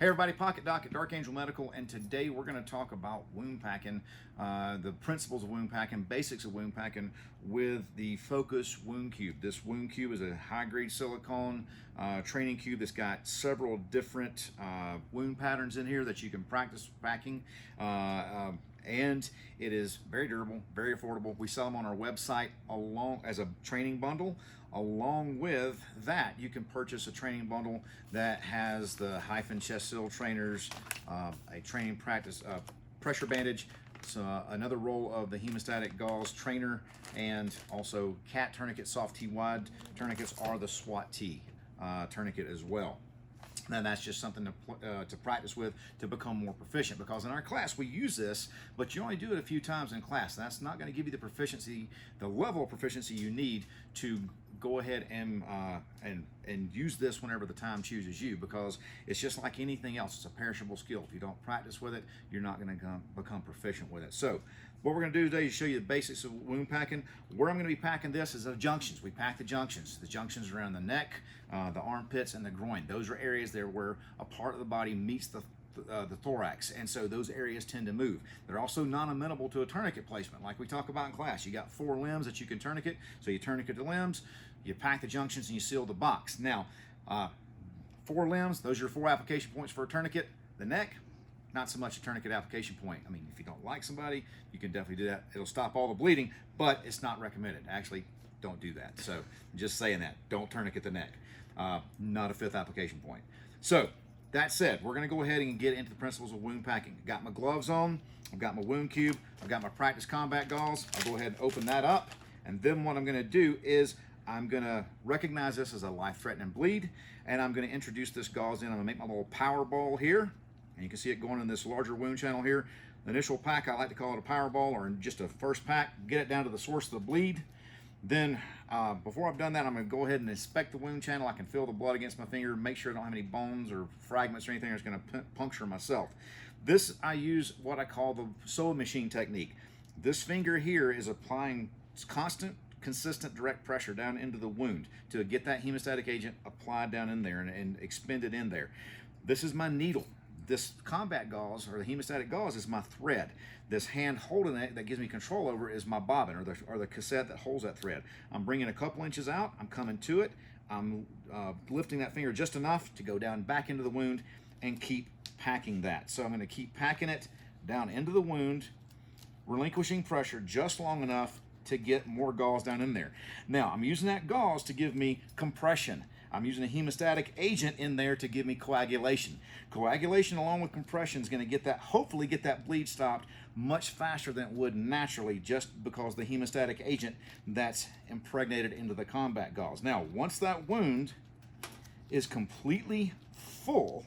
Hey everybody, Pocket Doc at Dark Angel Medical, and today we're going to talk about wound packing, the principles of wound packing, basics of wound packing with the Focus Wound Cube. This wound cube is a high-grade silicone training cube that's got several different wound patterns in here that you can practice packing. And it is very durable, very affordable. We sell them on our website along as a training bundle. Along with that, you can purchase a training bundle that has the hyphen chest seal trainers, a training practice pressure bandage, another roll of the hemostatic gauze trainer, and also cat tourniquet, soft T wide tourniquets, are the SWAT T tourniquet as well. Now that's just something to practice with to become more proficient, because in our class we use this, but you only do it a few times in class. That's not going to give you the proficiency, the level of proficiency you need to go ahead and use this whenever the time chooses you, because it's just like anything else. It's a perishable skill. If you don't practice with it, you're not going to become proficient with it. So what we're going to do today is show you the basics of wound packing. Where I'm going to be packing this is the junctions. We pack the junctions. The junctions around the neck, the armpits, and the groin. Those are areas there where a part of the body meets the thorax, and so those areas tend to move. They're also non-amenable to a tourniquet placement, like we talk about in class. You got 4 limbs that you can tourniquet, so you tourniquet the limbs, you pack the junctions, and you seal the box. Now, 4 limbs, those are your 4 application points for a tourniquet. The neck, not so much a tourniquet application point. I mean, if you don't like somebody, you can definitely do that. It'll stop all the bleeding, but it's not recommended. Actually, don't do that. So just saying that, don't tourniquet the neck. Not a 5th application point. So that said, we're going to go ahead and get into the principles of wound packing. I've got my gloves on, I've got my wound cube, I've got my practice combat gauze. I'll go ahead and open that up, and then what I'm going to do is I'm going to recognize this as a life-threatening bleed, and I'm going to introduce this gauze in. I'm going to make my little power ball here, and you can see it going in this larger wound channel here. The initial pack, I like to call it a power ball, or just a first pack, get it down to the source of the bleed. Then before I've done that, I'm going to go ahead and inspect the wound channel. I can feel the blood against my finger, make sure I don't have any bones or fragments or anything that's going to puncture myself. This, I use what I call the sewing machine technique. This finger here is applying constant, consistent direct pressure down into the wound to get that hemostatic agent applied down in there and expended in there. This is my needle. This combat gauze, or the hemostatic gauze, is my thread. This hand holding it that gives me control over it is my bobbin, or the cassette that holds that thread. I'm bringing a couple inches out, I'm coming to it, I'm lifting that finger just enough to go down back into the wound and keep packing that. So I'm going to keep packing it down into the wound, relinquishing pressure just long enough to get more gauze down in there. Now, I'm using that gauze to give me compression. I'm using a hemostatic agent in there to give me coagulation. Coagulation along with compression is going to get that, hopefully get that bleed stopped much faster than it would naturally, just because the hemostatic agent that's impregnated into the combat gauze. Now, once that wound is completely full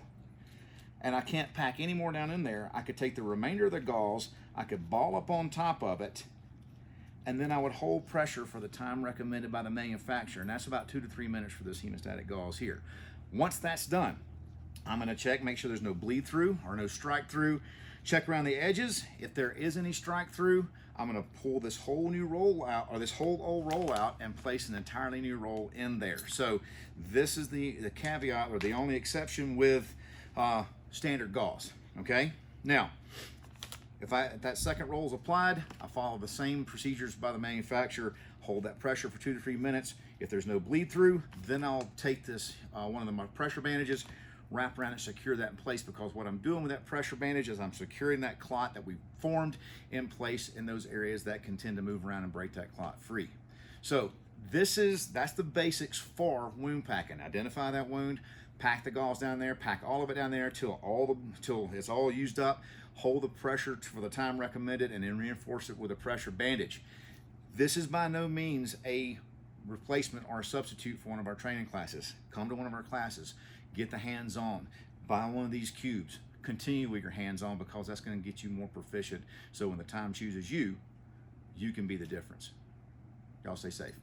and I can't pack any more down in there, I could take the remainder of the gauze, I could ball up on top of it, and then I would hold pressure for the time recommended by the manufacturer, and that's about 2 to 3 minutes for this hemostatic gauze here. Once that's done, I'm going to check, make sure there's no bleed through or no strike through. Check around the edges. If there is any strike through, I'm going to pull this whole new roll out, or this whole old roll out, and place an entirely new roll in there. So this is the caveat, or the only exception with standard gauze. Okay, now if that second roll is applied, I follow the same procedures by the manufacturer. Hold that pressure for 2 to 3 minutes. If there's no bleed through, then I'll take this one of my pressure bandages, wrap around it, secure that in place, because what I'm doing with that pressure bandage is I'm securing that clot that we formed in place in those areas that can tend to move around and break that clot free. So that's the basics for wound packing. Identify that wound, pack the gauze down there, pack all of it down there till it's all used up. Hold the pressure for the time recommended, and then reinforce it with a pressure bandage. This is by no means a replacement or a substitute for one of our training classes. Come to one of our classes, get the hands-on, buy one of these cubes, continue with your hands-on, because that's going to get you more proficient, so when the time chooses you, you can be the difference. Y'all stay safe.